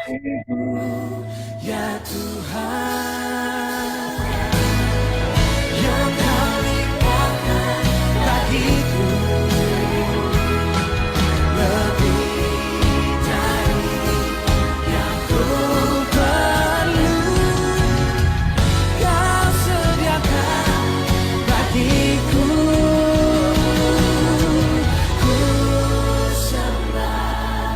Ya Tuhan, yang Kau limpahkan bagiku lebih dari yang ku perlu. Kau sediakan bagiku. Ku sembah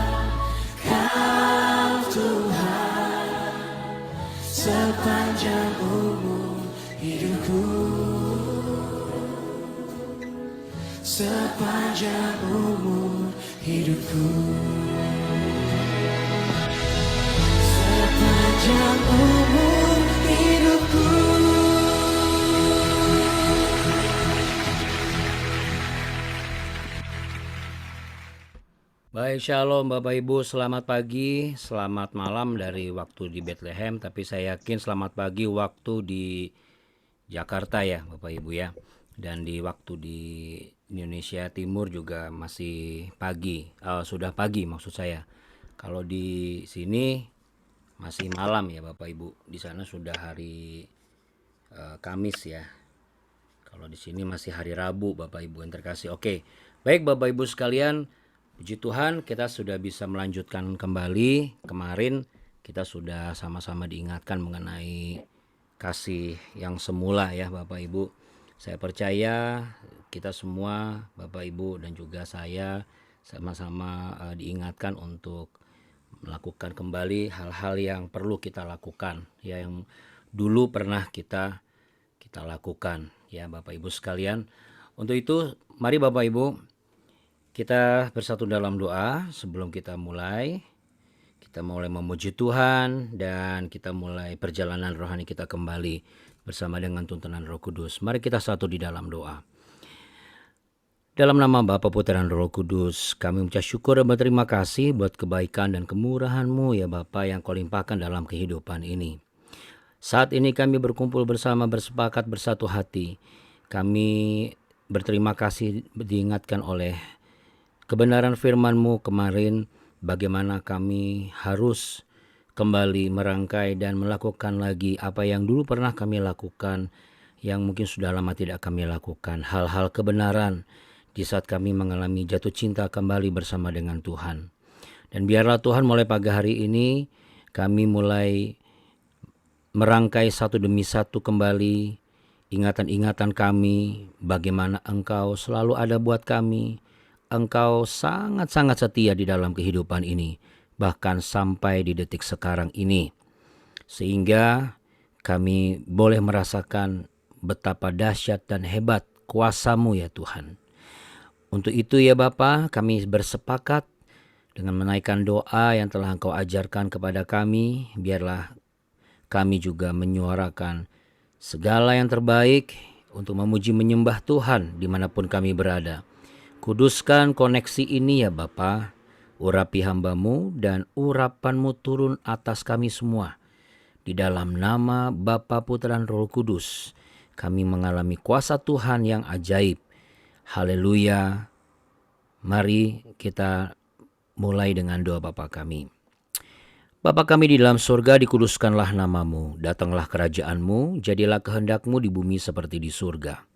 Kau Tuhan sepanjang umur hidupku, sepanjang umur hidupku, sepanjang umur hidupku. Baik, shalom Bapak Ibu, selamat pagi, selamat malam dari waktu di Bethlehem, tapi saya yakin selamat pagi waktu di Jakarta ya Bapak Ibu ya. Dan di waktu di Indonesia Timur juga masih pagi, sudah pagi maksud saya. Kalau di sini masih malam ya Bapak Ibu, di sana sudah hari Kamis ya. Kalau di sini masih hari Rabu Bapak Ibu yang terkasih. Oke, baik Bapak Ibu sekalian, puji Tuhan kita sudah bisa melanjutkan kembali. Kemarin kita sudah sama-sama diingatkan mengenai kasih yang semula ya Bapak Ibu. Saya percaya kita semua Bapak Ibu dan juga saya sama-sama diingatkan untuk melakukan kembali hal-hal yang perlu kita lakukan ya, yang dulu pernah kita lakukan ya Bapak Ibu sekalian. Untuk itu mari Bapak Ibu kita bersatu dalam doa sebelum kita mulai. Kita mulai memuji Tuhan dan kita mulai perjalanan rohani kita kembali bersama dengan tuntunan Roh Kudus. Mari kita satu di dalam doa. Dalam nama Bapa, Putra dan Roh Kudus, kami mengucap syukur dan berterima kasih buat kebaikan dan kemurahan-Mu ya Bapa yang Kau limpahkan dalam kehidupan ini. Saat ini kami berkumpul bersama, bersepakat bersatu hati. Kami berterima kasih diingatkan oleh kebenaran firman-Mu kemarin, bagaimana kami harus kembali merangkai dan melakukan lagi apa yang dulu pernah kami lakukan, yang mungkin sudah lama tidak kami lakukan. Hal-hal kebenaran di saat kami mengalami jatuh cinta kembali bersama dengan Tuhan. Dan biarlah Tuhan mulai pagi hari ini kami mulai merangkai satu demi satu kembali ingatan-ingatan kami, bagaimana Engkau selalu ada buat kami. Engkau sangat-sangat setia di dalam kehidupan ini, bahkan sampai di detik sekarang ini. Sehingga kami boleh merasakan betapa dahsyat dan hebat kuasa-Mu ya Tuhan. Untuk itu ya Bapa, kami bersepakat dengan menaikkan doa yang telah Engkau ajarkan kepada kami. Biarlah kami juga menyuarakan segala yang terbaik untuk memuji menyembah Tuhan dimanapun kami berada. Kuduskan koneksi ini ya Bapa, urapi hamba-Mu dan urapan-Mu turun atas kami semua. Di dalam nama Bapa, Putra dan Roh Kudus, kami mengalami kuasa Tuhan yang ajaib. Haleluya. Mari kita mulai dengan doa Bapa kami. Bapa kami di dalam surga, dikuduskanlah nama-Mu, datanglah kerajaan-Mu, jadilah kehendak-Mu di bumi seperti di surga.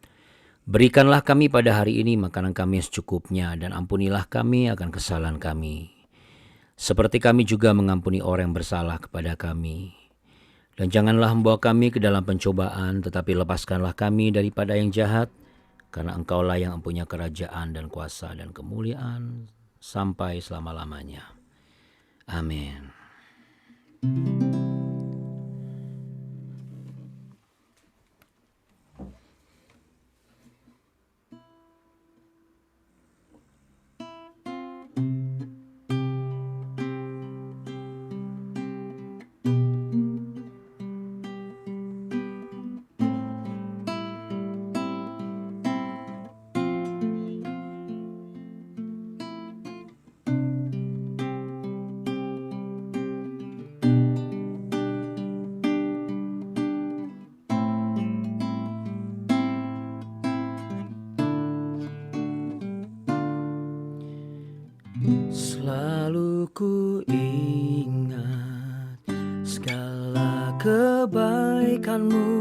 Berikanlah kami pada hari ini makanan kami yang secukupnya, dan ampunilah kami akan kesalahan kami, seperti kami juga mengampuni orang yang bersalah kepada kami. Dan janganlah membawa kami ke dalam pencobaan, tetapi lepaskanlah kami daripada yang jahat, karena Engkaulah yang mempunyai kerajaan dan kuasa dan kemuliaan sampai selama-lamanya. Amin. Selalu ku ingat segala kebaikanmu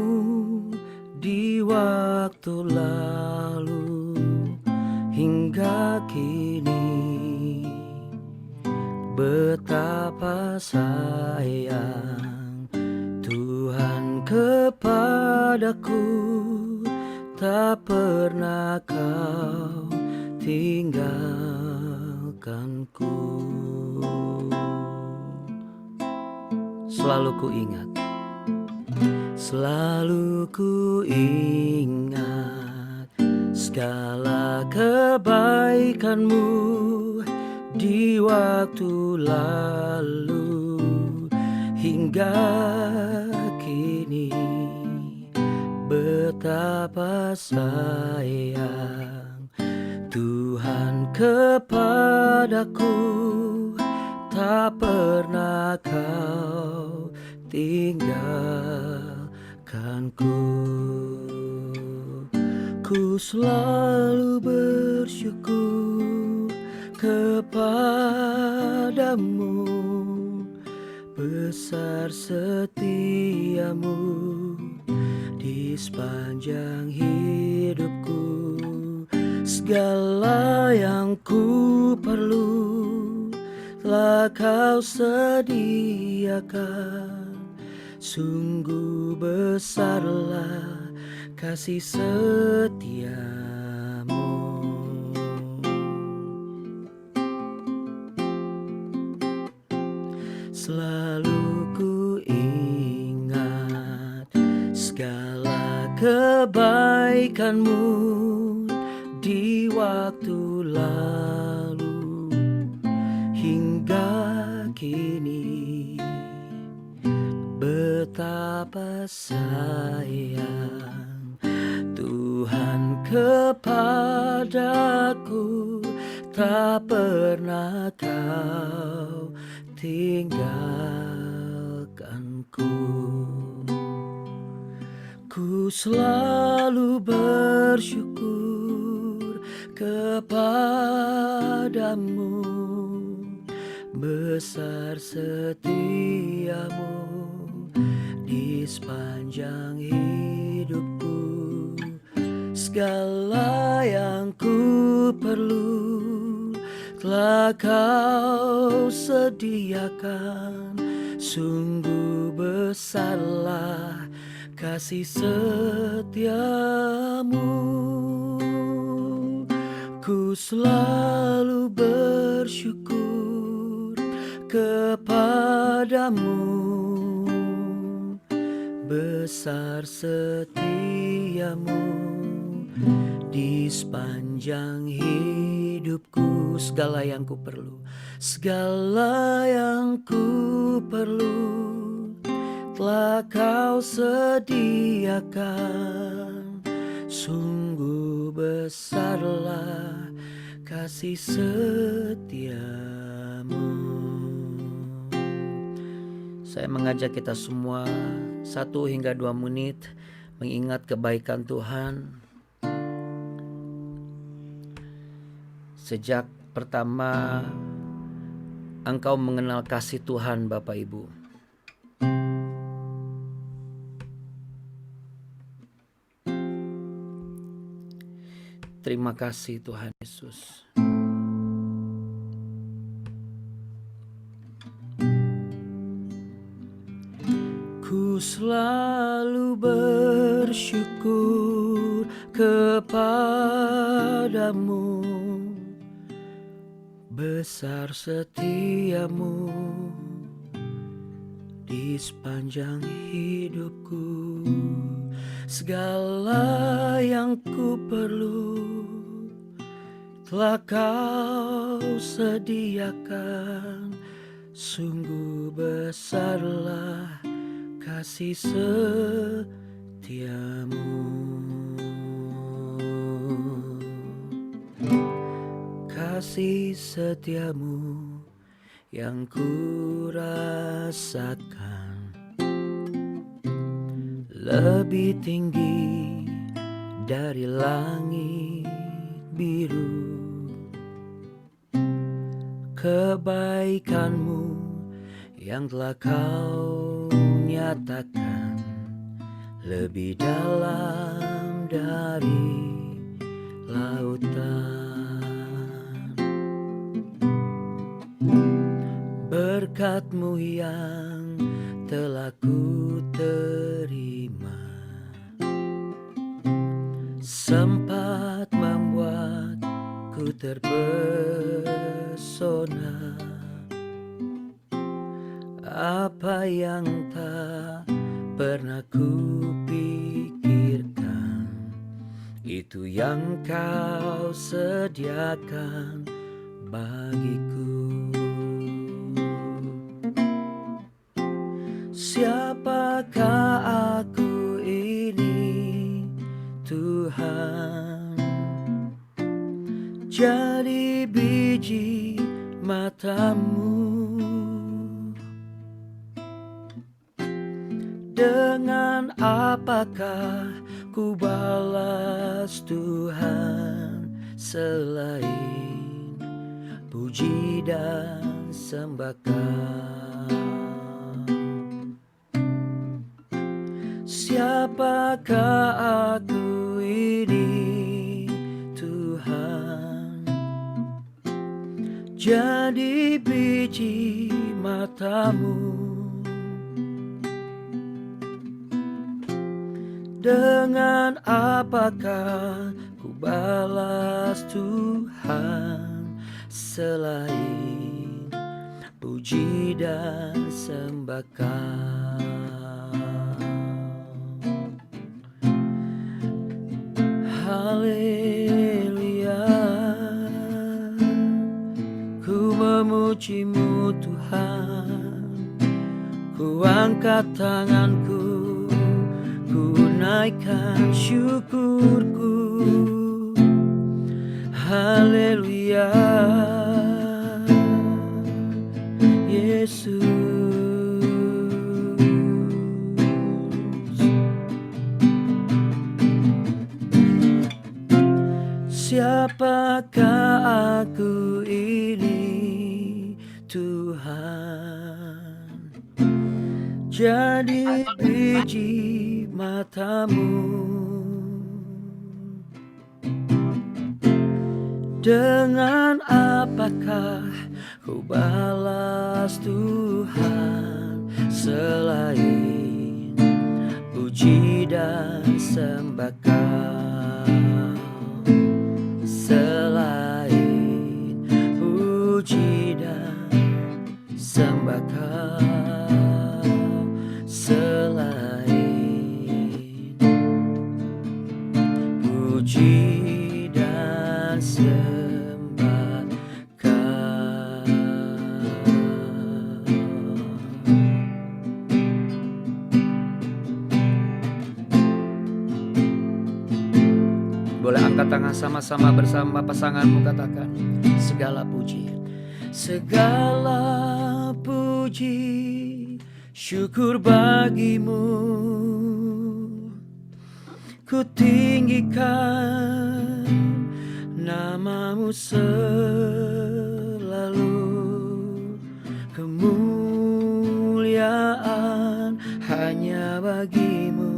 di waktu lalu hingga kini. Betapa sayang Tuhan kepadaku, tak pernah kau tinggalkanku. Selalu ku ingat, selalu ku ingat segala kebaikanmu di waktu lalu hingga kini. Betapa sayang Tuhan kepadaku, tak pernah kau tinggalkanku. Ku selalu bersyukur kepadamu, besar setiamu di sepanjang hidupku. Segala yang ku perlu telah kau sediakan. Sungguh besarlah kasih setiamu. Selalu ku ingat segala kebaikanmu di waktu lalu hingga kini. Betapa sayang Tuhan kepadaku, tak pernah kau tinggalkanku. Ku selalu bersyukur kepadamu, besar setiamu di sepanjang hidupku. Segala yang ku perlu telah kau sediakan. Sungguh besarlah kasih setiamu. Ku selalu bersyukur kepadamu, besar setiamu di sepanjang hidupku. Segala yang ku perlu, segala yang ku perlu telah kau sediakan. Sungguh besarlah kasih setiamu. Saya mengajak kita semua 1 hingga 2 menit mengingat kebaikan Tuhan. Sejak pertama engkau mengenal kasih Tuhan, Bapak Ibu. Terima kasih Tuhan Yesus. Ku selalu bersyukur kepadamu, besar setiamu di sepanjang hidupku. Segala yang ku perlu telah kau sediakan. Sungguh besarlah kasih setiamu. Kasih setiamu yang ku rasakan lebih tinggi dari langit biru. Kebaikanmu yang telah kau nyatakan lebih dalam dari lautan. Berkat-Mu yang telah ku terima sempat membuatku terpesona. Apa yang tak pernah ku pikirkan, itu yang Kau sediakan bagiku. Siapakah aku ini, Tuhan? Jadi biji mata-Mu. Dengan apakah ku balas Tuhan selain puji dan sembah Kau? Siapakah aku ini, Tuhan? Jadi biji mata-Mu. Dengan apakah ku balas Tuhan selain puji dan sembah Kau? Haleluya, ku memuji-Mu Tuhan, ku angkat tanganku, ku naikkan syukurku. Haleluya, Yesus. Siapakah aku ini, Tuhan? Jadi biji mata-Mu. Dengan apakah ku balas Tuhan selain puji dan sembah Kau? Selain puji dan sembah Kau, selain puji dan sembah Kau. Boleh angkat tangan sama-sama bersama pasanganmu, katakan segala puji, segala puji, syukur bagimu. Ku tinggikan nama-Mu selalu, kemuliaan hanya bagi-Mu.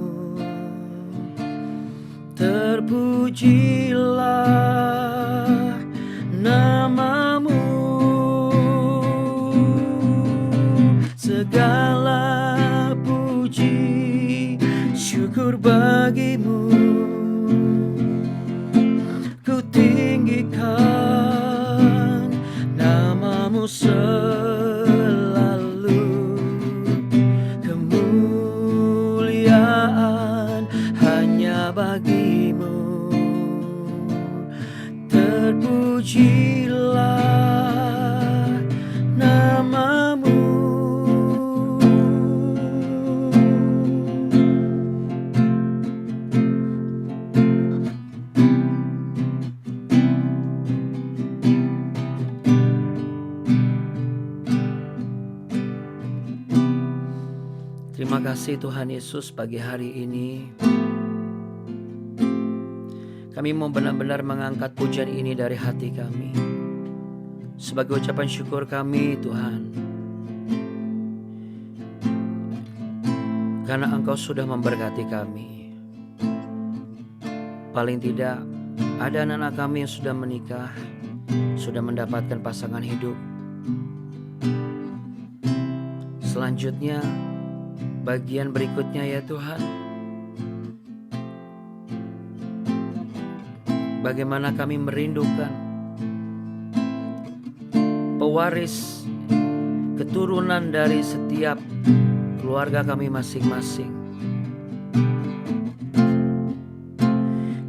Terpujilah nama-Mu, segala puji, syukur bagi-Mu. Ku tinggikan nama-Mu selalu, kemuliaan hanya bagi-Mu. Terpujilah nama-Mu. Terima kasih Tuhan Yesus, pagi hari ini kami mau benar-benar mengangkat pujian ini dari hati kami sebagai ucapan syukur kami, Tuhan. karena Engkau sudah memberkati kami. Paling tidak ada anak-anak kami yang sudah menikah, sudah mendapatkan pasangan hidup. Selanjutnya, bagian berikutnya ya Tuhan, bagaimana kami merindukan pewaris keturunan dari setiap keluarga kami masing-masing.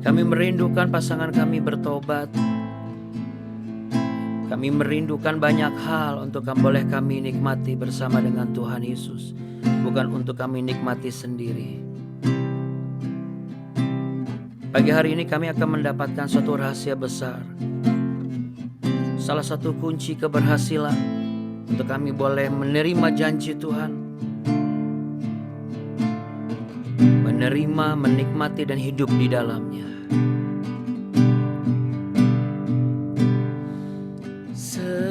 Kami merindukan pasangan kami bertobat. Kami merindukan banyak hal untuk boleh kami nikmati bersama dengan Tuhan Yesus, bukan untuk kami nikmati sendiri. Pagi hari ini kami akan mendapatkan suatu rahasia besar. Salah satu kunci keberhasilan untuk kami boleh menerima janji Tuhan, menerima, menikmati dan hidup di dalamnya.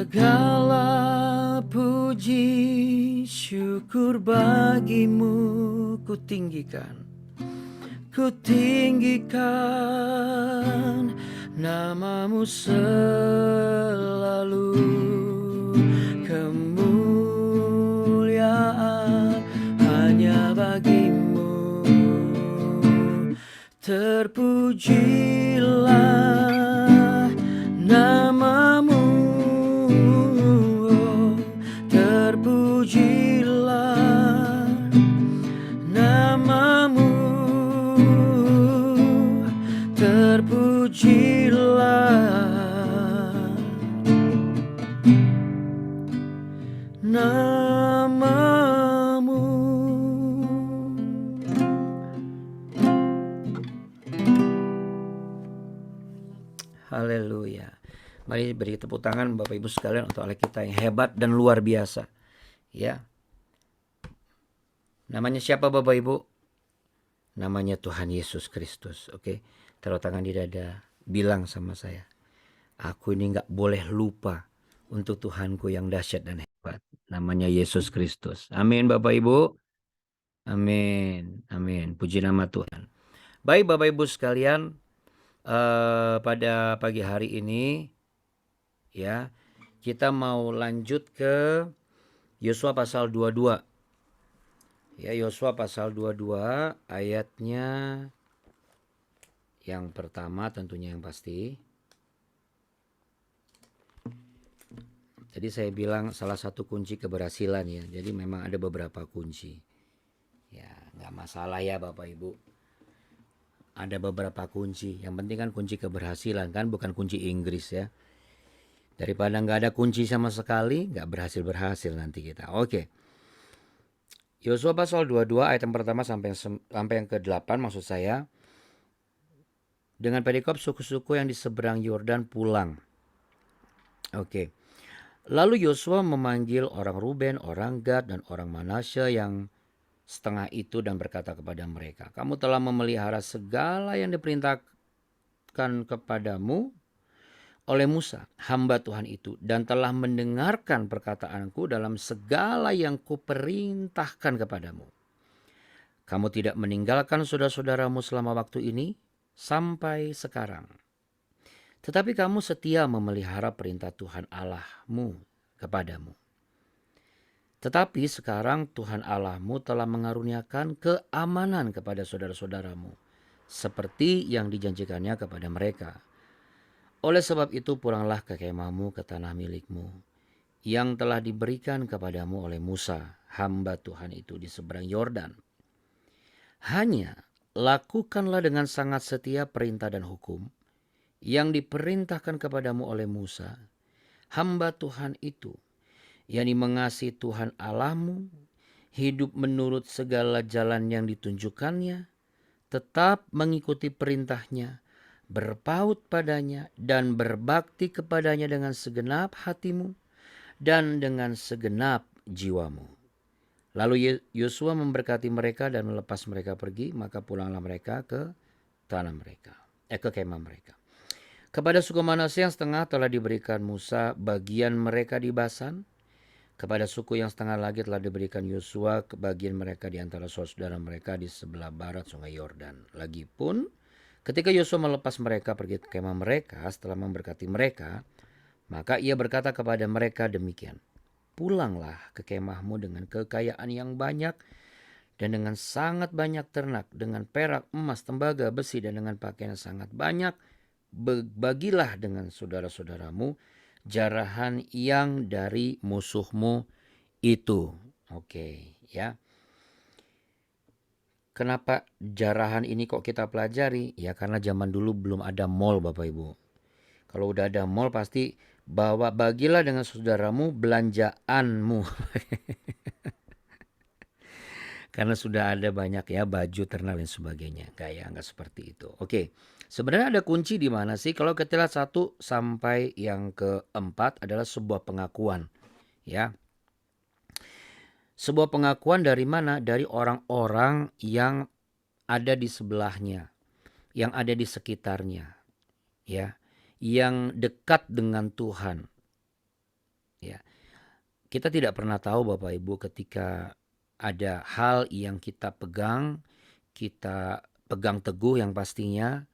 Segala puji syukur bagimu ku tinggikan namamu selalu. Kemuliaan hanya bagimu. Terpujilah namamu, terpujilah namamu, terpujilah namamu. Haleluya. Mari beri tepuk tangan Bapak Ibu sekalian untuk Allah kita yang hebat dan luar biasa. Ya. Namanya siapa Bapak Ibu? Namanya Tuhan Yesus Kristus. Oke. Taruh tangan di dada. Bilang sama saya, aku ini gak boleh lupa untuk Tuhanku yang dahsyat dan hebat. Namanya Yesus Kristus. Amin Bapak Ibu. Amin. Amin. Puji nama Tuhan. Baik Bapak Ibu sekalian. Pada pagi hari ini ya, kita mau lanjut ke Yosua pasal 22. Ya, Yosua pasal 22 ayatnya yang pertama tentunya yang pasti. Jadi saya bilang salah satu kunci keberhasilan ya. Jadi memang ada beberapa kunci. Ya, nggak masalah ya Bapak Ibu. Ada beberapa kunci. Yang penting kan kunci keberhasilan kan, bukan kunci Inggris ya. Daripada nggak ada kunci sama sekali, nggak berhasil nanti kita. Oke. Yosua pasal 22 ayat yang pertama sampai yang ke-8 maksud saya. Dengan perikop suku-suku yang di seberang Yordan pulang. Oke. Lalu Yosua memanggil orang Ruben, orang Gad, dan orang Manasye yang setengah itu dan berkata kepada mereka, kamu telah memelihara segala yang diperintahkan kepadamu oleh Musa, hamba Tuhan itu, dan telah mendengarkan perkataanku dalam segala yang kuperintahkan kepadamu. Kamu tidak meninggalkan saudara-saudaramu selama waktu ini sampai sekarang. Tetapi kamu setia memelihara perintah Tuhan Allahmu kepadamu. Tetapi sekarang Tuhan Allahmu telah mengaruniakan keamanan kepada saudara-saudaramu, seperti yang dijanjikannya kepada mereka. Oleh sebab itu pulanglah ke kemahmu ke tanah milikmu, yang telah diberikan kepadamu oleh Musa, hamba Tuhan itu di seberang Yordan. Hanya lakukanlah dengan sangat setia perintah dan hukum yang diperintahkan kepadamu oleh Musa, hamba Tuhan itu, yakni mengasihi Tuhan Allahmu, hidup menurut segala jalan yang ditunjukkannya, tetap mengikuti perintahnya, berpaut padanya, dan berbakti kepadanya dengan segenap hatimu dan dengan segenap jiwamu. Lalu Yosua memberkati mereka dan melepas mereka pergi, maka pulanglah mereka ke tanah mereka, ke kemah mereka. Kepada suku Manasye yang setengah telah diberikan Musa bagian mereka di Basan, Kepada suku yang setengah lagi telah diberikan Yosua kebagian mereka di antara saudara mereka di sebelah barat sungai Yordan. Lagipun ketika Yosua melepas mereka pergi ke kemah mereka setelah memberkati mereka, maka ia berkata kepada mereka demikian, pulanglah ke kemahmu dengan kekayaan yang banyak dan dengan sangat banyak ternak, dengan perak, emas, tembaga, besi, dan dengan pakaian yang sangat banyak. Bagilah dengan saudara-saudaramu jarahan yang dari musuhmu itu. Oke, ya. Kenapa jarahan ini kok kita pelajari? Ya karena zaman dulu belum ada mall Bapak Ibu. Kalau udah ada mall pasti bagilah dengan saudaramu belanjaanmu. Karena sudah ada banyak ya baju, ternak dan sebagainya. Enggak seperti itu. Oke. Sebenarnya ada kunci di mana sih? Kalau kita lihat 1 sampai yang keempat adalah sebuah pengakuan. Ya. Sebuah pengakuan dari mana? Dari orang-orang yang ada di sebelahnya, yang ada di sekitarnya. Ya. Yang dekat dengan Tuhan. Ya. Kita tidak pernah tahu Bapak Ibu ketika ada hal yang kita pegang teguh yang pastinya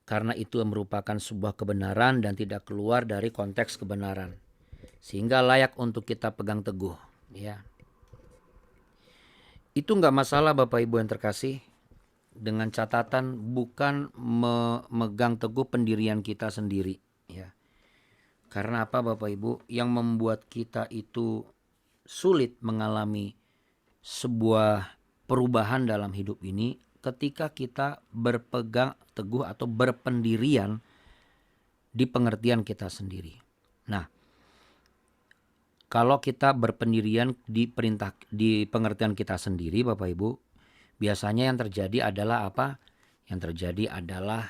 karena itu merupakan sebuah kebenaran dan tidak keluar dari konteks kebenaran. Sehingga layak untuk kita pegang teguh. Ya. Itu nggak masalah Bapak Ibu yang terkasih. Dengan catatan bukan memegang teguh pendirian kita sendiri. Ya. Karena apa Bapak Ibu? Yang membuat kita itu sulit mengalami sebuah perubahan dalam hidup ini ketika kita berpegang teguh atau berpendirian di pengertian kita sendiri. Nah, kalau kita berpendirian di pengertian kita sendiri Bapak Ibu, biasanya yang terjadi adalah apa? Yang terjadi adalah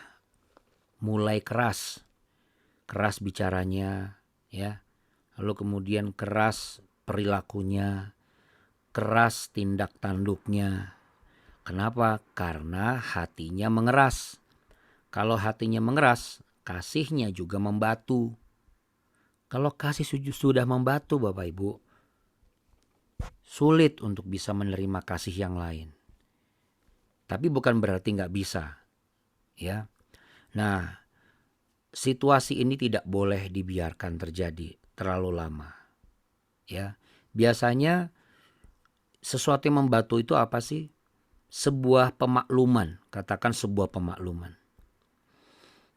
mulai keras bicaranya, ya. Lalu kemudian keras perilakunya, keras tindak tanduknya. Kenapa? Karena hatinya mengeras. Kalau hatinya mengeras, kasihnya juga membatu. Kalau kasih sudah membatu Bapak Ibu, sulit untuk bisa menerima kasih yang lain. Tapi bukan berarti nggak bisa. Ya. Nah, situasi ini tidak boleh dibiarkan terjadi terlalu lama. Ya. Biasanya sesuatu yang membatu itu apa sih? Sebuah pemakluman, katakan sebuah pemakluman.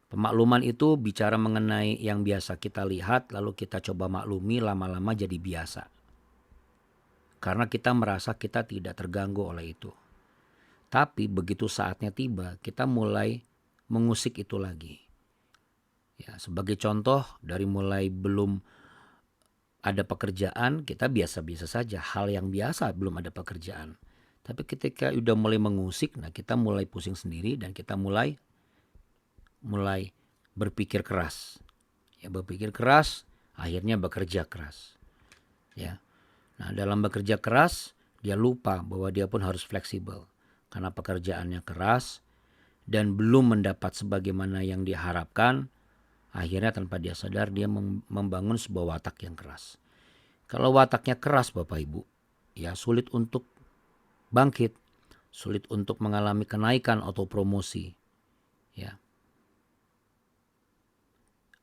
Pemakluman itu bicara mengenai yang biasa kita lihat lalu kita coba maklumi, lama-lama jadi biasa. Karena kita merasa kita tidak terganggu oleh itu. Tapi begitu saatnya tiba, kita mulai mengusik itu lagi. Ya, sebagai contoh, dari mulai belum ada pekerjaan, kita biasa-biasa saja. Hal yang biasa, belum ada pekerjaan. Tapi ketika udah mulai mengusik, nah kita mulai pusing sendiri dan kita mulai berpikir keras. Ya, berpikir keras, akhirnya bekerja keras. Ya. Nah, dalam bekerja keras, dia lupa bahwa dia pun harus fleksibel. Karena pekerjaannya keras dan belum mendapat sebagaimana yang diharapkan, akhirnya tanpa dia sadar dia membangun sebuah watak yang keras. Kalau wataknya keras Bapak Ibu, ya sulit untuk bangkit, sulit untuk mengalami kenaikan atau promosi. Ya.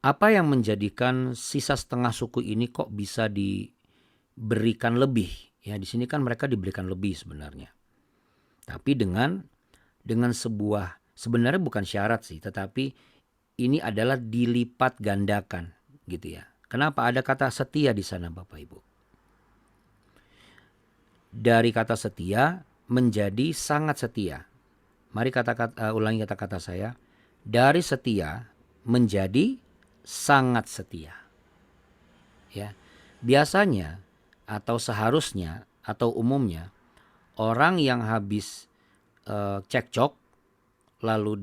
Apa yang menjadikan sisa setengah suku ini kok bisa diberikan lebih? Ya, di sini kan mereka diberikan lebih sebenarnya. Tapi dengan sebenarnya bukan syarat sih, tetapi ini adalah dilipat gandakan gitu ya. Kenapa? Ada kata setia di sana Bapak Ibu. Dari kata setia menjadi sangat setia. Mari ulangi kata-kata saya. Dari setia menjadi sangat setia. Ya. Biasanya atau seharusnya atau umumnya orang yang habis cekcok lalu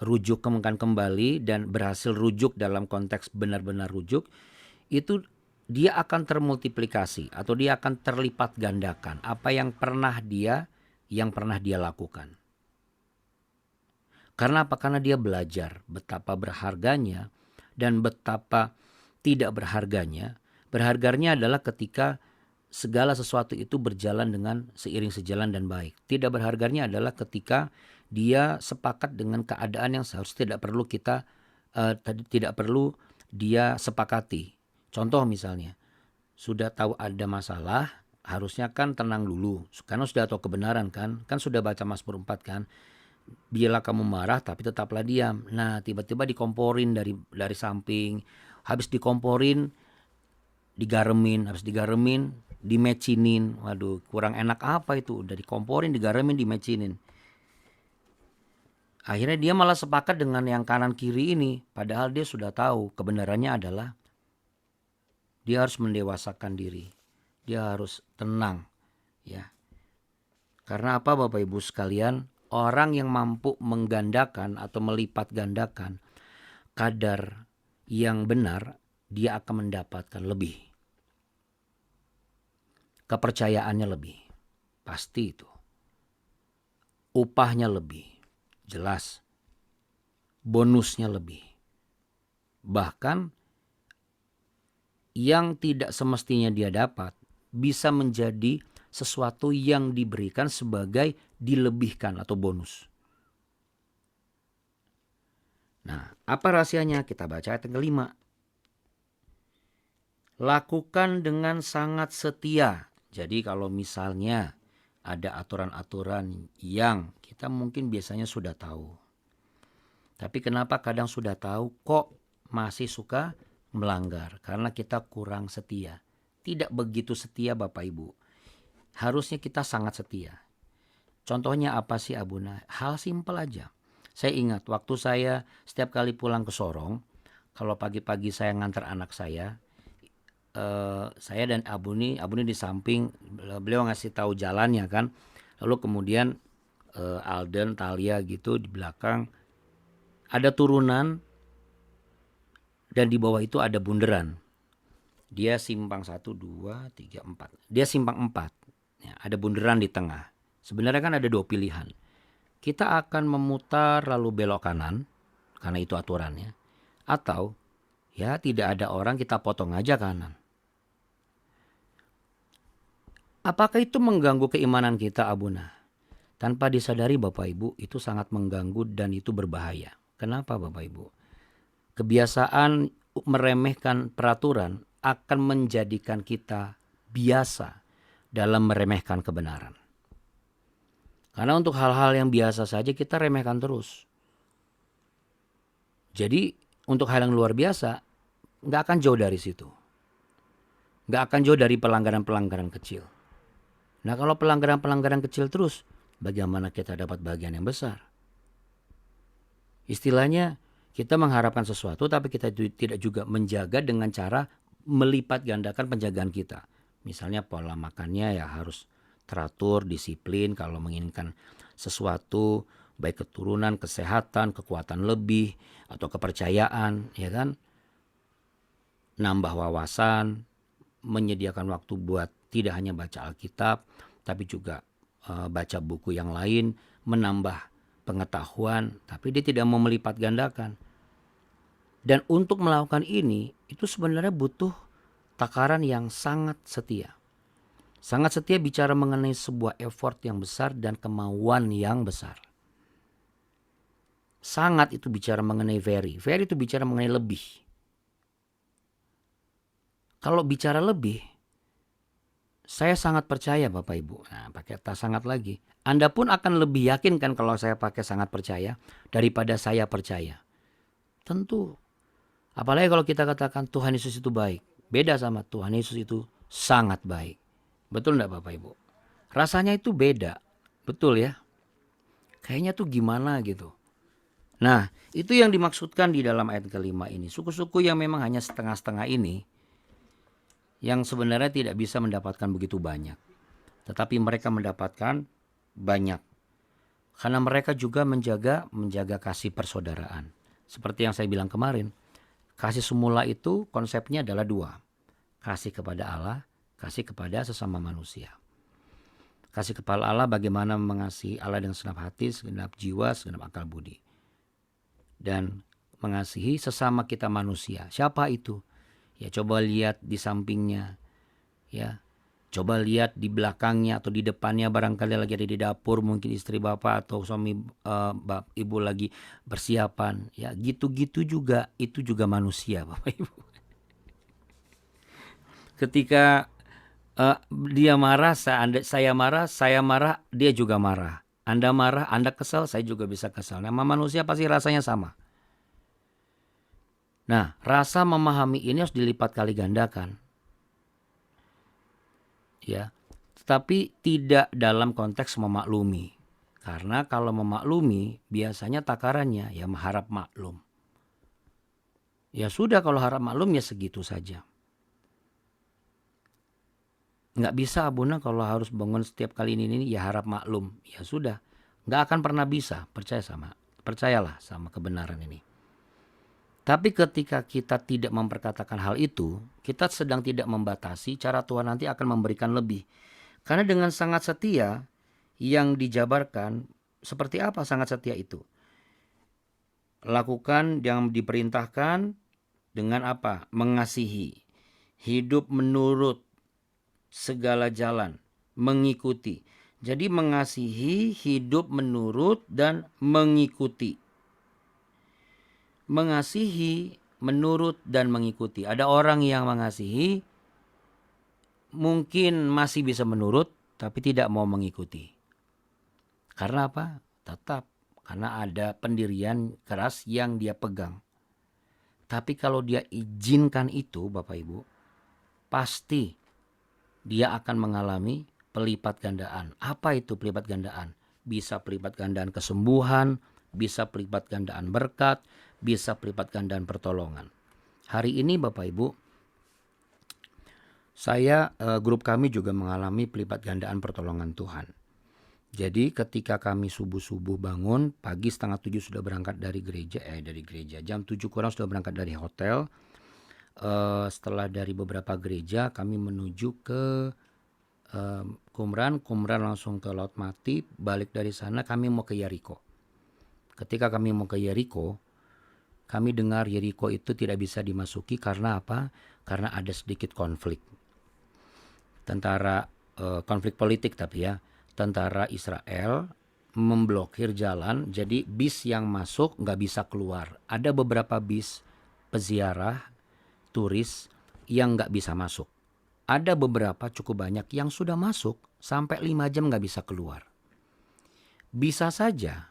dirujukkan kembali dan berhasil rujuk dalam konteks benar-benar rujuk, itu dia akan termultiplikasi atau dia akan terlipat gandakan apa yang pernah dia lakukan. Karena apa? Karena dia belajar betapa berharganya dan betapa tidak berharganya Berharganya adalah ketika segala sesuatu itu berjalan dengan seiring sejalan dan baik. Tidak berharganya adalah ketika dia sepakat dengan keadaan yang seharusnya tidak perlu dia sepakati. Contoh misalnya, sudah tahu ada masalah, harusnya kan tenang dulu. Karena sudah tahu kebenaran kan sudah baca Mazmur 4 kan. Bila kamu marah tapi tetaplah diam. Nah, tiba-tiba dikomporin dari samping. Habis dikomporin, habis digaremin, dimecinin. Waduh, kurang enak apa itu? Udah dikomporin, digaremin, dimecinin. Akhirnya dia malah sepakat dengan yang kanan kiri ini, padahal dia sudah tahu kebenarannya adalah dia harus mendewasakan diri. Dia harus tenang, ya. Karena apa Bapak Ibu sekalian? Orang yang mampu menggandakan atau melipat gandakan kadar yang benar, dia akan mendapatkan lebih. Kepercayaannya lebih. Pasti itu. Upahnya lebih. Jelas. Bonusnya lebih. Bahkan yang tidak semestinya dia dapat bisa menjadi sesuatu yang diberikan sebagai dilebihkan atau bonus. Nah, apa rahasianya? Kita baca ayat yang kelima. Lakukan dengan sangat setia. Jadi kalau misalnya ada aturan-aturan yang kita mungkin biasanya sudah tahu. Tapi kenapa kadang sudah tahu kok masih suka melanggar? Karena kita kurang setia. Tidak begitu setia Bapak Ibu. Harusnya kita sangat setia. Contohnya apa sih Abuna? Hal simpel aja. Saya ingat waktu saya setiap kali pulang ke Sorong, kalau pagi-pagi saya ngantar anak saya dan Abuni di samping, beliau ngasih tahu jalannya kan. Lalu kemudian Alden, Talia gitu di belakang. Ada turunan dan di bawah itu ada bundaran. Dia simpang 1, 2, 3, 4. Dia simpang 4. Ya, ada bundaran di tengah. Sebenarnya kan ada 2 pilihan. Kita akan memutar lalu belok kanan, karena itu aturannya. Atau ya tidak ada orang, kita potong aja kanan. Apakah itu mengganggu keimanan kita Abuna? Tanpa disadari Bapak Ibu itu sangat mengganggu dan itu berbahaya. Kenapa Bapak Ibu? Kebiasaan meremehkan peraturan akan menjadikan kita biasa dalam meremehkan kebenaran. Karena untuk hal-hal yang biasa saja kita remehkan terus. Jadi untuk hal yang luar biasa gak akan jauh dari situ. Gak akan jauh dari pelanggaran-pelanggaran kecil. Nah kalau pelanggaran-pelanggaran kecil terus, bagaimana kita dapat bagian yang besar? Istilahnya kita mengharapkan sesuatu tapi kita tidak juga menjaga dengan cara melipat gandakan penjagaan kita. Misalnya pola makannya ya harus teratur, disiplin kalau menginginkan sesuatu, baik keturunan, kesehatan, kekuatan lebih atau kepercayaan, ya kan? Nambah wawasan, menyediakan waktu buat tidak hanya baca Alkitab, tapi juga baca buku yang lain, menambah pengetahuan, tapi dia tidak mau melipat gandakan. Dan untuk melakukan ini, itu sebenarnya butuh takaran yang sangat setia. Sangat setia bicara mengenai sebuah effort yang besar dan kemauan yang besar. Sangat itu bicara mengenai very. Very itu bicara mengenai lebih. Kalau bicara lebih, saya sangat percaya Bapak Ibu. Nah, pakai kata sangat lagi. Anda pun akan lebih yakin kan kalau saya pakai sangat percaya daripada saya percaya. Tentu. Apalagi kalau kita katakan Tuhan Yesus itu baik. Beda sama Tuhan Yesus itu sangat baik. Betul enggak Bapak Ibu? Rasanya itu beda. Betul ya? Kayaknya tuh gimana gitu. Nah, itu yang dimaksudkan di dalam ayat kelima ini. Suku-suku yang memang hanya setengah-setengah ini, yang sebenarnya tidak bisa mendapatkan begitu banyak. Tetapi mereka mendapatkan banyak. Karena mereka juga menjaga kasih persaudaraan. Seperti yang saya bilang kemarin. Kasih semula itu konsepnya adalah 2. Kasih kepada Allah, kasih kepada sesama manusia. Kasih kepada Allah bagaimana mengasihi Allah dengan segenap hati, segenap jiwa, segenap akal budi. Dan mengasihi sesama kita manusia. Siapa itu? Ya coba lihat di sampingnya, ya. Coba lihat di belakangnya atau di depannya, barangkali lagi ada di dapur, mungkin istri bapak atau suami ibu lagi persiapan. Ya gitu-gitu juga, itu juga manusia Bapak Ibu. Ketika dia marah, saya marah, dia juga marah. Anda marah, Anda kesal, saya juga bisa kesal. Nama manusia pasti rasanya sama. Nah, rasa memahami ini harus dilipat kali gandakan. Ya, tetapi tidak dalam konteks memaklumi. Karena kalau memaklumi biasanya takarannya ya harap maklum. Ya sudah, kalau harap maklum ya segitu saja. Nggak bisa Abuna kalau harus bangun setiap kali ini ya harap maklum. Ya sudah, nggak akan pernah bisa, percayalah sama kebenaran ini. Tapi ketika kita tidak memperkatakan hal itu, kita sedang tidak membatasi cara Tuhan nanti akan memberikan lebih. Karena dengan sangat setia yang dijabarkan, seperti apa sangat setia itu? Lakukan yang diperintahkan dengan apa? Mengasihi, hidup menurut segala jalan, mengikuti. Jadi mengasihi, hidup menurut, dan mengikuti. Mengasihi, menurut, dan mengikuti. Ada orang yang mengasihi, mungkin masih bisa menurut, tapi tidak mau mengikuti. Karena apa? Tetap karena ada pendirian keras yang dia pegang. Tapi kalau dia izinkan itu Bapak Ibu, pasti dia akan mengalami pelipat gandaan. Apa itu pelipat gandaan? Bisa pelipat gandaan kesembuhan, bisa pelipat gandaan berkat, bisa pelipat gandaan pertolongan. Hari ini Bapak Ibu, grup kami juga mengalami pelipat gandaan pertolongan Tuhan. Jadi ketika kami subuh-subuh bangun, pagi 6:30 sudah berangkat dari gereja, jam 7 kurang sudah berangkat dari hotel. Setelah dari beberapa gereja kami menuju ke Qumran langsung ke Laut Mati. Balik dari sana kami mau ke Yeriko. Ketika kami mau ke Yeriko, kami dengar Yeriko itu tidak bisa dimasuki karena apa? Karena ada sedikit konflik. Konflik politik tapi ya. Tentara Israel memblokir jalan, jadi bis yang masuk nggak bisa keluar. Ada beberapa bis peziarah, turis yang nggak bisa masuk. Ada beberapa cukup banyak yang sudah masuk sampai 5 jam nggak bisa keluar. Bisa saja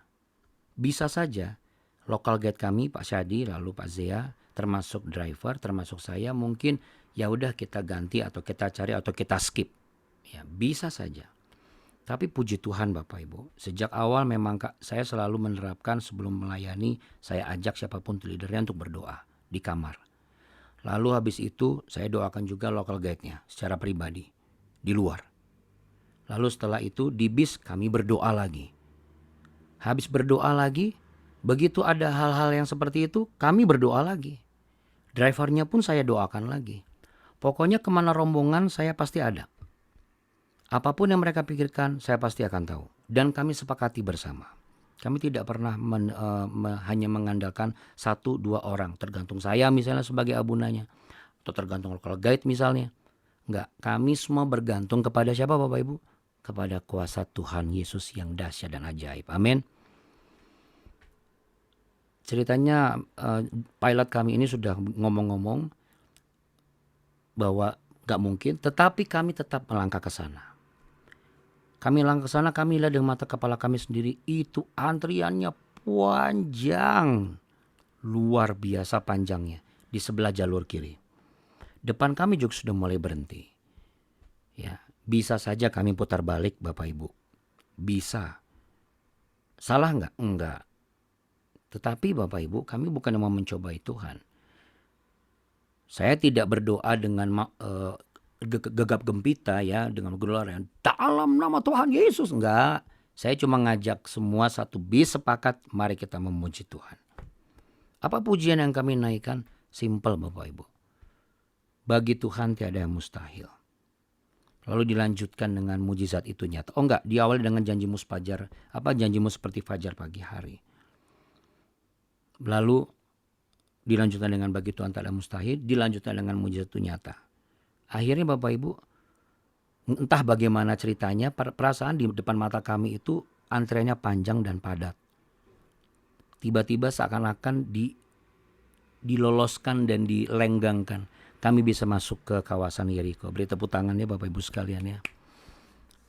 local guide kami Pak Syadi lalu Pak Zea termasuk driver termasuk saya mungkin ya udah kita ganti atau kita cari atau kita skip. Ya bisa saja. Tapi puji Tuhan Bapak Ibu, sejak awal memang saya selalu menerapkan sebelum melayani, saya ajak siapapun leadernya untuk berdoa di kamar. Lalu habis itu saya doakan juga local guide-nya secara pribadi di luar. Lalu setelah itu di bis kami berdoa lagi. Habis berdoa lagi, begitu ada hal-hal yang seperti itu kami berdoa lagi. Drivernya pun saya doakan lagi. Pokoknya kemana rombongan saya pasti ada. Apapun yang mereka pikirkan, saya pasti akan tahu. Dan kami sepakati bersama. Kami tidak pernah hanya mengandalkan 1-2 orang. Tergantung saya misalnya sebagai abunanya. Atau tergantung local guide misalnya. Enggak, kami semua bergantung kepada siapa Bapak Ibu? Kepada kuasa Tuhan Yesus yang dahsyat dan ajaib. Amin. Ceritanya pilot kami ini sudah ngomong-ngomong bahwa enggak mungkin. Tetapi kami tetap melangkah ke sana. Kami langkah ke sana, kami lihat dengan mata kepala kami sendiri, itu antriannya panjang. Luar biasa panjangnya di sebelah jalur kiri. Depan kami juga sudah mulai berhenti. Ya, bisa saja kami putar balik Bapak Ibu. Bisa. Salah enggak? Enggak. Tetapi Bapak Ibu, kami bukan mau mencobai Tuhan. Saya tidak berdoa dengan gegap gempita ya dengan gelar yang dalam nama Tuhan Yesus. Enggak, saya cuma ngajak semua satu bis sepakat mari kita memuji Tuhan. Apa pujian yang kami naikkan? Simple Bapak Ibu, bagi Tuhan tiada yang mustahil. Lalu dilanjutkan dengan mujizat itu nyata. Oh enggak, diawali dengan janjimu sefajar, janjimu seperti fajar pagi hari. Lalu dilanjutkan dengan bagi Tuhan tak ada mustahil, dilanjutkan dengan mujizat itu nyata. Akhirnya Bapak Ibu, entah bagaimana ceritanya, perasaan di depan mata kami itu antriannya panjang dan padat. Tiba-tiba seakan-akan diloloskan dan dilenggangkan. Kami bisa masuk ke kawasan Yeriko. Beri tepuk tangannya Bapak Ibu sekalian ya.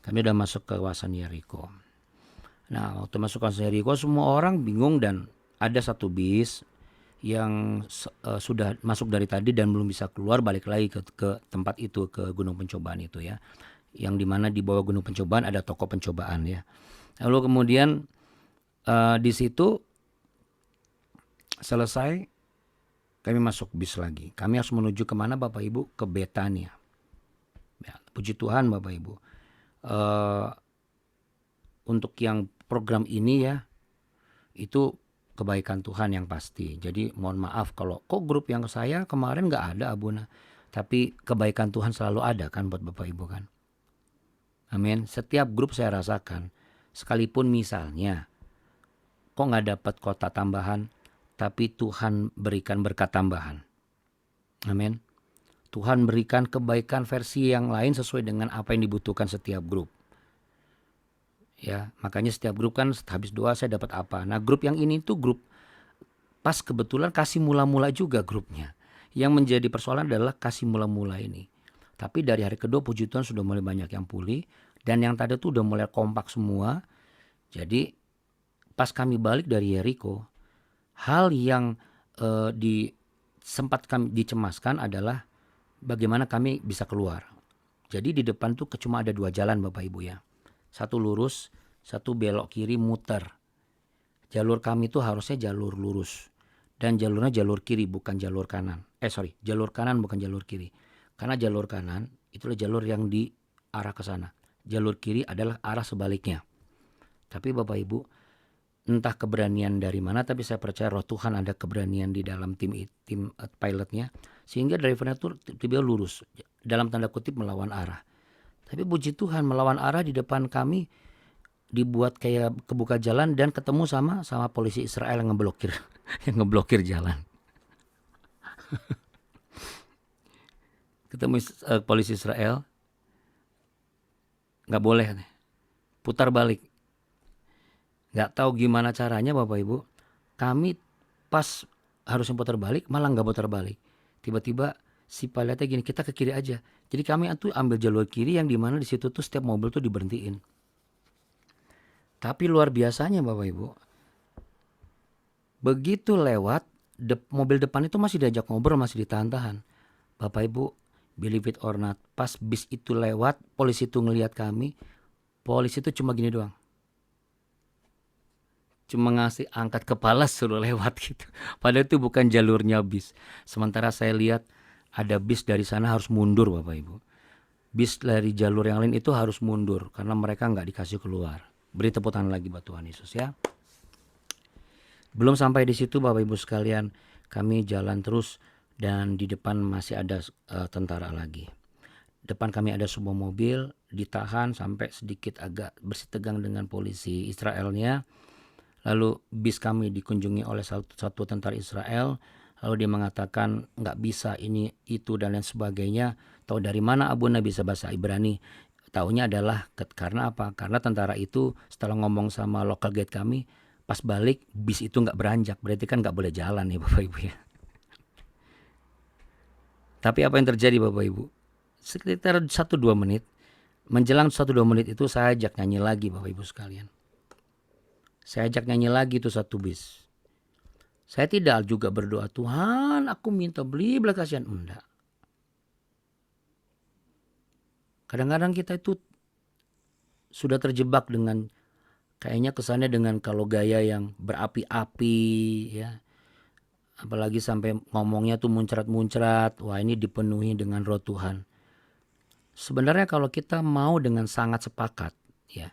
Kami udah masuk ke kawasan Yeriko. Nah, waktu masuk ke kawasan Yeriko semua orang bingung dan ada satu bis yang sudah masuk dari tadi dan belum bisa keluar, balik lagi ke tempat itu, ke gunung pencobaan itu ya. Yang dimana di bawah gunung pencobaan ada toko pencobaan ya. Lalu kemudian di situ selesai, kami masuk bis lagi. Kami harus menuju kemana Bapak Ibu? Ke Betania. Ya, puji Tuhan Bapak Ibu. Untuk yang program ini ya, itu kebaikan Tuhan yang pasti. Jadi mohon maaf kalau kok grup yang saya kemarin gak ada Abuna. Tapi kebaikan Tuhan selalu ada kan buat Bapak Ibu kan. Amin. Setiap grup saya rasakan. Sekalipun misalnya kok gak dapat kota tambahan, tapi Tuhan berikan berkat tambahan. Amin. Tuhan berikan kebaikan versi yang lain sesuai dengan apa yang dibutuhkan setiap grup. Ya, makanya setiap grup kan habis doa saya dapat apa. Nah, grup yang ini tuh grup pas kebetulan kasih mula-mula juga grupnya. Yang menjadi persoalan adalah kasih mula-mula ini. Tapi dari hari kedua puji Tuhan sudah mulai banyak yang pulih dan yang tadi tuh udah mulai kompak semua. Jadi pas kami balik dari Yeriko, hal yang sempat kami dicemaskan adalah bagaimana kami bisa keluar. Jadi di depan tuh cuma ada 2 jalan Bapak Ibu ya. Satu lurus, satu belok kiri muter. Jalur kami tuh harusnya jalur lurus. Dan jalurnya jalur kiri bukan jalur kanan. Jalur kanan bukan jalur kiri. Karena jalur kanan itulah jalur yang di arah ke sana. Jalur kiri adalah arah sebaliknya. Tapi Bapak Ibu, entah keberanian dari mana, tapi saya percaya roh Tuhan ada keberanian di dalam tim pilotnya. Sehingga drivernya tuh tiba-tiba lurus. Dalam tanda kutip melawan arah. Tapi puji Tuhan melawan arah di depan kami dibuat kayak kebuka jalan dan ketemu sama polisi Israel yang ngeblokir jalan. Ketemu polisi Israel, nggak boleh, putar balik. Nggak tahu gimana caranya Bapak Ibu, kami pas harusnya putar balik malah nggak putar balik. Tiba-tiba si pilotnya gini, kita ke kiri aja. Jadi kami tuh ambil jalur kiri yang dimana di situ tuh setiap mobil tuh diberhentiin. Tapi luar biasanya Bapak Ibu, begitu lewat mobil depan itu masih diajak ngobrol, masih ditahan-tahan. Bapak Ibu, believe it or not, pas bis itu lewat, polisi itu ngelihat kami, polisi itu cuma gini doang. Cuma ngasih angkat kepala suruh lewat gitu. Padahal itu bukan jalurnya bis. Sementara saya lihat ada bis dari sana harus mundur Bapak Ibu. Bis dari jalur yang lain itu harus mundur karena mereka nggak dikasih keluar. Beri tepuk tangan lagi buat Tuhan Yesus ya. Belum sampai di situ Bapak Ibu sekalian, kami jalan terus dan di depan masih ada tentara lagi. Depan kami ada sebuah mobil ditahan sampai sedikit agak bersitegang dengan polisi Israelnya. Lalu bis kami dikunjungi oleh satu tentara Israel. Lalu dia mengatakan nggak bisa ini itu dan lain sebagainya. Tahu dari mana Abuna bisa bahasa Ibrani? Taunya adalah karena apa? Karena tentara itu setelah ngomong sama local guide kami, pas balik bis itu nggak beranjak. Berarti kan nggak boleh jalan ya Bapak Ibu ya. Tapi apa yang terjadi Bapak Ibu? Sekitar 1-2 menit. Menjelang 1-2 menit itu saya ajak nyanyi lagi Bapak Ibu sekalian. Saya ajak nyanyi lagi tuh satu bis. Saya tidak juga berdoa, Tuhan aku minta beli belas kasihan. Enggak. Kadang-kadang kita itu sudah terjebak dengan kayaknya kesannya dengan kalau gaya yang berapi-api ya. Apalagi sampai ngomongnya tuh muncrat-muncrat. Wah ini dipenuhi dengan roh Tuhan. Sebenarnya kalau kita mau dengan sangat sepakat ya.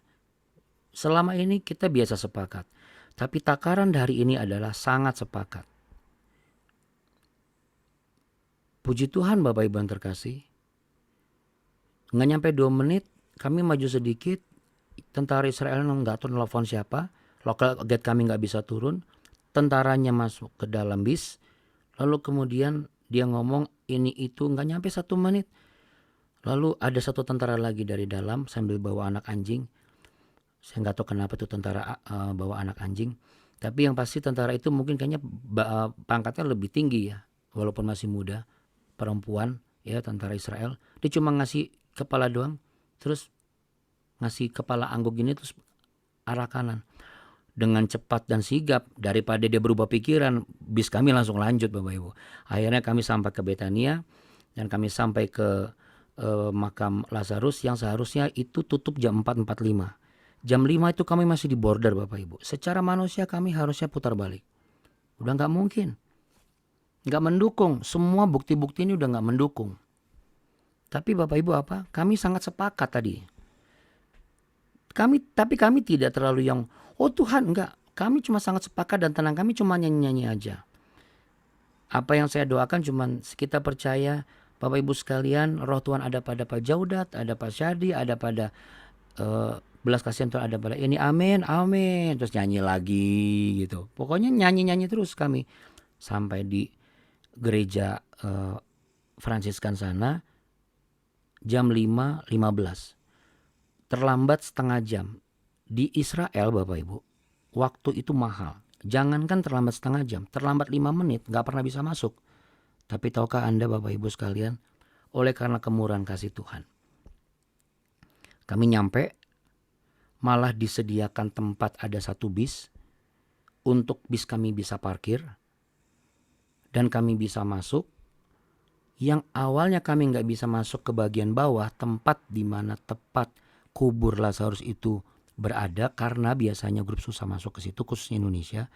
Selama ini kita biasa sepakat. Tapi takaran hari ini adalah sangat sepakat. Puji Tuhan Bapak Ibu yang terkasih. Nggak nyampe 2 menit kami maju sedikit. Tentara Israel nggak tahu nelfon siapa. Local guide kami nggak bisa turun. Tentaranya masuk ke dalam bis. Lalu kemudian dia ngomong ini itu nggak nyampe 1 menit. Lalu ada satu tentara lagi dari dalam sambil bawa anak anjing. Saya nggak tahu kenapa itu tentara bawa anak anjing. Tapi yang pasti tentara itu mungkin kayaknya pangkatnya lebih tinggi ya. Walaupun masih muda, perempuan ya, tentara Israel. Dia cuma ngasih kepala doang, terus ngasih kepala angguk gini terus arah kanan. Dengan cepat dan sigap, daripada dia berubah pikiran, bis kami langsung lanjut Bapak Ibu. Akhirnya kami sampai ke Betania dan kami sampai ke makam Lazarus yang seharusnya itu tutup jam 4.45. Jam 5 itu kami masih di border Bapak Ibu. Secara manusia kami harusnya putar balik. Udah nggak mungkin. Nggak mendukung. Semua bukti-bukti ini udah nggak mendukung. Tapi Bapak Ibu apa? Kami sangat sepakat tadi. Tapi kami tidak terlalu yang, oh Tuhan, enggak. Kami cuma sangat sepakat dan tenang. Kami cuma nyanyi-nyanyi aja. Apa yang saya doakan cuma kita percaya Bapak Ibu sekalian, roh Tuhan ada pada Pak Jaudat, ada Pak Syadi, ada pada belas kasihan Tuhan ada pada ini, amin, amin. Terus nyanyi lagi gitu. Pokoknya nyanyi-nyanyi terus kami. Sampai di gereja Fransiskan sana jam 5.15. Terlambat setengah jam. Di Israel Bapak Ibu, waktu itu mahal. Jangankan terlambat setengah jam, terlambat 5 menit gak pernah bisa masuk. Tapi tahukah Anda Bapak Ibu sekalian, oleh karena kemurahan kasih Tuhan, kami nyampe, malah disediakan tempat, ada 1 bis, untuk bis kami bisa parkir, dan kami bisa masuk. Yang awalnya kami gak bisa masuk ke bagian bawah, tempat di mana tepat kubur Lazarus itu berada, karena biasanya grup susah masuk ke situ, khususnya Indonesia,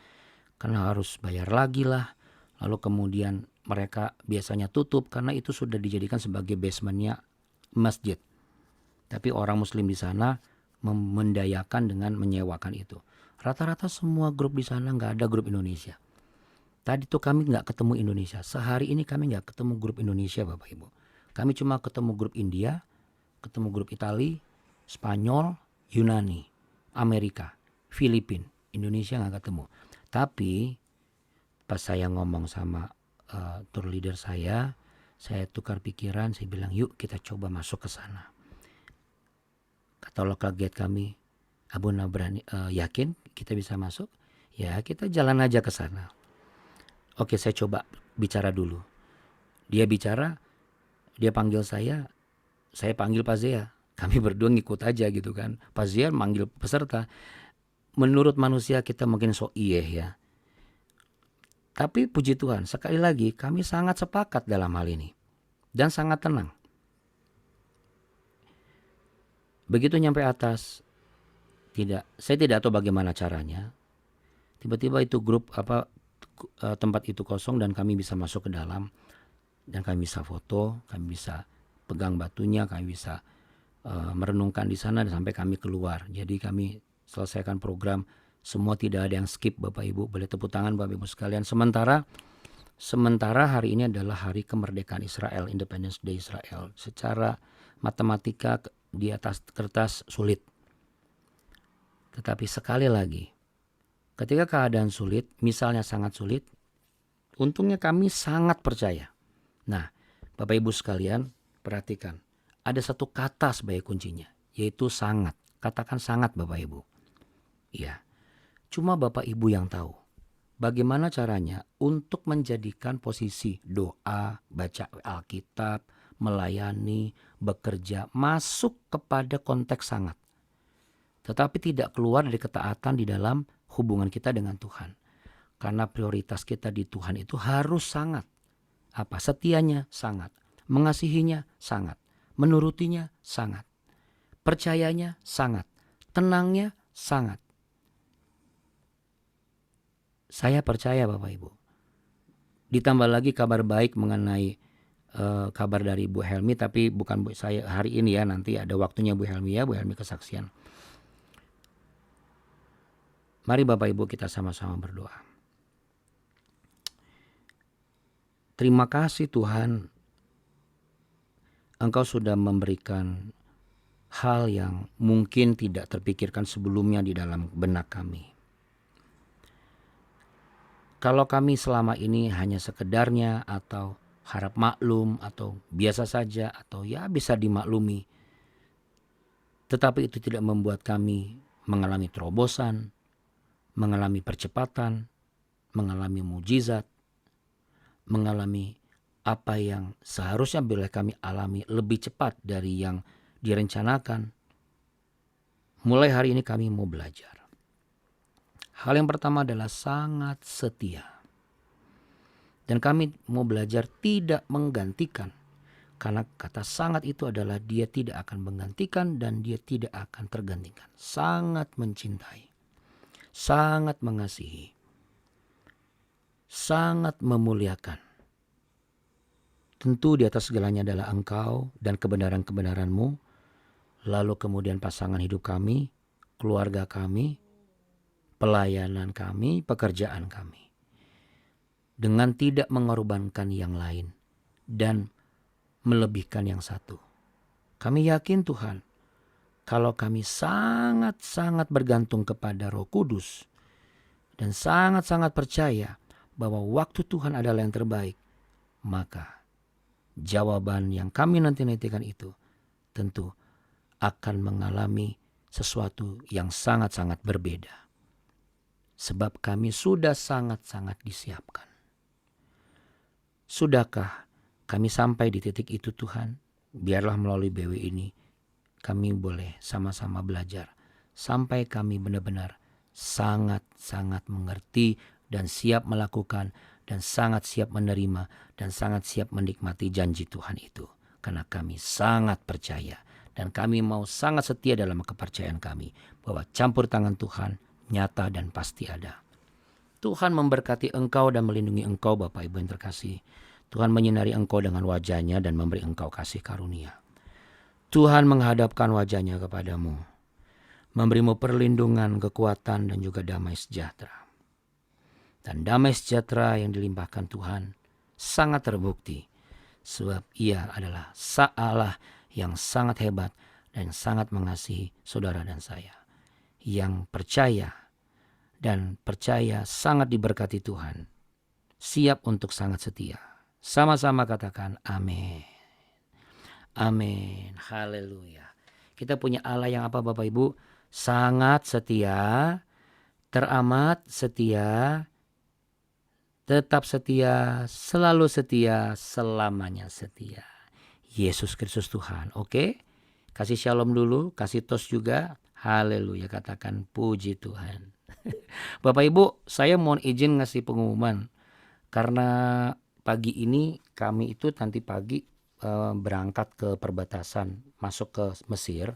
karena harus bayar lagi lah. Lalu kemudian mereka biasanya tutup karena itu sudah dijadikan sebagai basementnya masjid. Tapi orang Muslim di sana mendayakan dengan menyewakan itu. Rata-rata semua grup di sana nggak ada grup Indonesia. Tadi tuh kami nggak ketemu Indonesia. Sehari ini kami nggak ketemu grup Indonesia Bapak Ibu. Kami cuma ketemu grup India, ketemu grup Itali, Spanyol, Yunani, Amerika, Filipina. Indonesia nggak ketemu. Tapi pas saya ngomong sama tour leader saya tukar pikiran, saya bilang yuk kita coba masuk ke sana. Kata lokal guide kami, Abuna berani, yakin kita bisa masuk? Ya kita jalan aja ke sana. Oke, saya coba bicara dulu. Dia bicara, dia panggil saya panggil Pak Zea. Kami berdua ngikut aja gitu kan. Pak Zea manggil peserta. Menurut manusia kita mungkin sok iyeh ya. Tapi puji Tuhan, sekali lagi kami sangat sepakat dalam hal ini. Dan sangat tenang. Begitu nyampe atas, saya tidak tahu bagaimana caranya. Tiba-tiba itu grup tempat itu kosong dan kami bisa masuk ke dalam. Dan kami bisa foto, kami bisa pegang batunya, kami bisa merenungkan di sana sampai kami keluar. Jadi kami selesaikan program, semua tidak ada yang skip Bapak Ibu. Boleh tepuk tangan Bapak Ibu sekalian. Sementara hari ini adalah hari kemerdekaan Israel, Independence Day Israel. Secara matematika di atas kertas sulit. Tetapi sekali lagi, ketika keadaan sulit, misalnya sangat sulit, untungnya kami sangat percaya. Nah, Bapak Ibu sekalian, perhatikan. Ada satu kata sebagai kuncinya, yaitu sangat. Katakan sangat Bapak Ibu. Iya, cuma Bapak Ibu yang tahu. Bagaimana caranya untuk menjadikan posisi doa, baca Alkitab, melayani, bekerja, masuk kepada konteks sangat. Tetapi tidak keluar dari ketaatan di dalam hubungan kita dengan Tuhan. Karena prioritas kita di Tuhan itu harus sangat. Setianya sangat. Mengasihinya sangat. Menurutinya sangat. Percayanya sangat. Tenangnya sangat. Saya percaya Bapak Ibu. Ditambah lagi kabar baik mengenai kabar dari Bu Helmi, tapi bukan saya hari ini ya, nanti ada waktunya Bu Helmi ya, Bu Helmi kesaksian. Mari Bapak Ibu kita sama-sama berdoa. Terima kasih Tuhan, Engkau sudah memberikan hal yang mungkin tidak terpikirkan sebelumnya di dalam benak kami. Kalau kami selama ini hanya sekedarnya atau harap maklum atau biasa saja atau ya bisa dimaklumi, tetapi itu tidak membuat kami mengalami terobosan, mengalami percepatan, mengalami mujizat, mengalami apa yang seharusnya bila kami alami lebih cepat dari yang direncanakan. Mulai hari ini kami mau belajar. Hal yang pertama adalah sangat setia. Dan kami mau belajar tidak menggantikan. Karena kata sangat itu adalah dia tidak akan menggantikan dan dia tidak akan tergantikan. Sangat mencintai. Sangat mengasihi. Sangat memuliakan. Tentu di atas segalanya adalah Engkau dan kebenaran-kebenaran-Mu. Lalu kemudian pasangan hidup kami, keluarga kami, pelayanan kami, pekerjaan kami. Dengan tidak mengorbankan yang lain dan melebihkan yang satu. Kami yakin Tuhan, kalau kami sangat-sangat bergantung kepada Roh Kudus dan sangat-sangat percaya bahwa waktu Tuhan adalah yang terbaik, maka jawaban yang kami nanti-nantikan itu tentu akan mengalami sesuatu yang sangat-sangat berbeda. Sebab kami sudah sangat-sangat disiapkan. Sudahkah kami sampai di titik itu Tuhan? Biarlah melalui BW ini kami boleh sama-sama belajar. Sampai kami benar-benar sangat-sangat mengerti dan siap melakukan dan sangat siap menerima dan sangat siap menikmati janji Tuhan itu. Karena kami sangat percaya dan kami mau sangat setia dalam kepercayaan kami bahwa campur tangan Tuhan nyata dan pasti ada. Tuhan memberkati engkau dan melindungi engkau Bapak Ibu yang terkasih. Tuhan menyinari engkau dengan wajah-Nya dan memberi engkau kasih karunia. Tuhan menghadapkan wajah-Nya kepadamu, memberimu perlindungan, kekuatan dan juga damai sejahtera. Dan damai sejahtera yang dilimpahkan Tuhan sangat terbukti sebab Ia adalah Allah yang sangat hebat dan sangat mengasihi saudara dan saya. Yang percaya sangat diberkati Tuhan, siap untuk sangat setia. Sama-sama katakan amin. Amin. Haleluya. Kita punya Allah yang apa Bapak Ibu? Sangat setia, teramat setia, tetap setia, selalu setia, selamanya setia. Yesus Kristus Tuhan. Oke? Kasih shalom dulu, kasih tos juga. Haleluya, katakan puji Tuhan. Bapak Ibu, saya mohon izin ngasih pengumuman. Karena pagi ini kami itu nanti pagi berangkat ke perbatasan, masuk ke Mesir.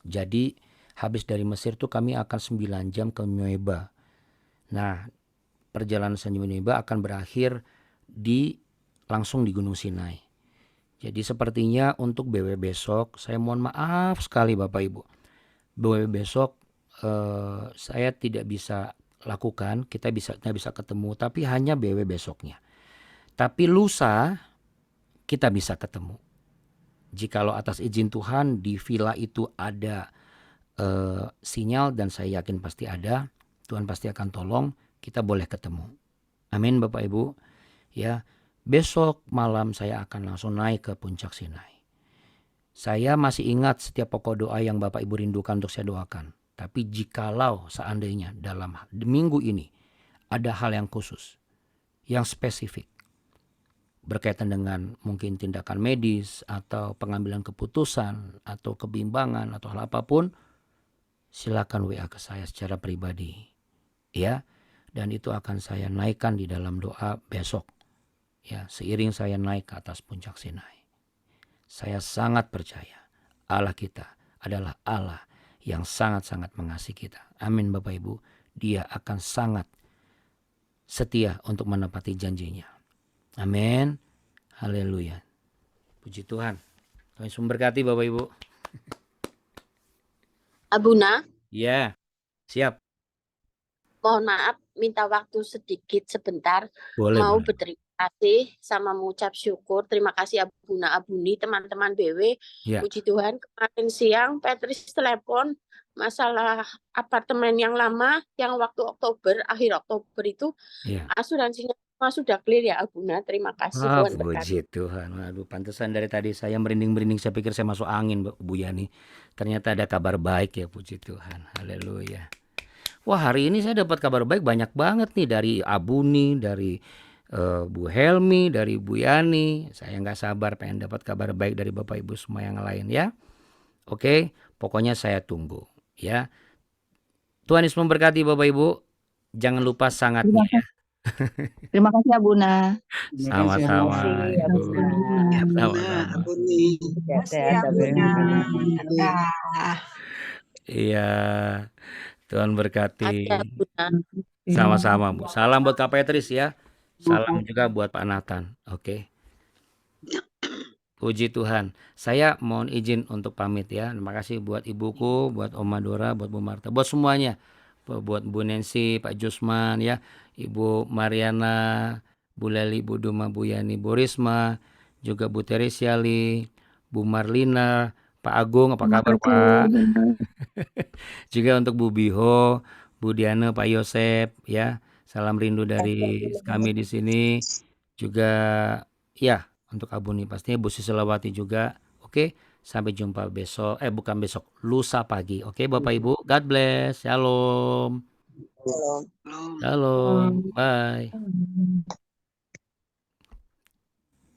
Jadi habis dari Mesir tuh kami akan 9 jam ke Nuweiba. Nah, perjalanan Nuweiba akan berakhir langsung di Gunung Sinai. Jadi sepertinya untuk BW besok, saya mohon maaf sekali Bapak Ibu. BW besok saya tidak bisa lakukan, kita bisa ketemu, tapi hanya BW besoknya. Tapi lusa kita bisa ketemu. Jikalau atas izin Tuhan di villa itu ada sinyal dan saya yakin pasti ada, Tuhan pasti akan tolong, kita boleh ketemu. Amin Bapak Ibu. Ya, besok malam saya akan langsung naik ke puncak Sinai. Saya masih ingat setiap pokok doa yang Bapak Ibu rindukan untuk saya doakan. Tapi jikalau seandainya dalam minggu ini ada hal yang khusus, yang spesifik, berkaitan dengan mungkin tindakan medis atau pengambilan keputusan atau kebimbangan atau hal apapun, silakan WA ke saya secara pribadi. Ya, dan itu akan saya naikkan di dalam doa besok. Ya, seiring saya naik ke atas puncak Sinai. Saya sangat percaya Allah kita adalah Allah yang sangat-sangat mengasihi kita. Amin Bapak Ibu. Dia akan sangat setia untuk menepati janjinya. Amin. Haleluya. Puji Tuhan. Tuhan memberkati Bapak Ibu. Abuna, Ya, siap. mohon maaf, minta waktu sedikit sebentar. Boleh. Mau boleh. berterima kasih sama mengucap syukur. Terima kasih Abuna Abuni, teman-teman BW. Ya. Puji Tuhan, kemarin siang Patrice telepon masalah apartemen yang lama, yang waktu akhir Oktober itu Iya. asuransinya semua sudah clear ya, Abuna. Terima kasih, Tuhan berkati. Puji Tuhan. Waduh, pantesan dari tadi saya merinding-merinding, saya pikir saya masuk angin, Bu Yani. Ternyata ada kabar baik ya, puji Tuhan. Haleluya. Wah, hari ini saya dapat kabar baik banyak banget nih dari Abuni, dari Bu Helmi, dari Bu Yani. Saya nggak sabar pengen dapat kabar baik dari Bapak Ibu semua yang lain ya. Oke, pokoknya saya tunggu ya. Tuhan Yesus memberkati Bapak Ibu. Jangan lupa sangatnya ya. Terima kasih Abuna. Sama-sama Ibu. Sama-sama. Abuni. Sehat-sehat Abuna. Iya, Tuhan berkati. Ada, Abuna. Sama-sama Bu. Salam buat Kak Petris ya. Salam juga buat Pak Nathan. Oke. Puji Tuhan. Saya mohon izin untuk pamit ya. Terima kasih buat ibuku, buat Oma Dora, buat Bu Marta, buat semuanya. Buat Bu Nancy, Pak Jusman ya, Ibu Mariana, Bu Leli, Bu Duma, Bu Yani, Bu Risma, juga Bu Teresiali, Bu Marlina, Pak Agung, apa kabar Pak? Juga untuk Bu Biho, Bu Diana, Pak Yosep ya. Salam rindu dari kami di sini. Juga ya, untuk Abuni pastinya Bu Siselawati juga. Oke, sampai jumpa besok. Bukan besok, lusa pagi. Oke, Bapak Ibu, God bless. Shalom. Shalom. Bye.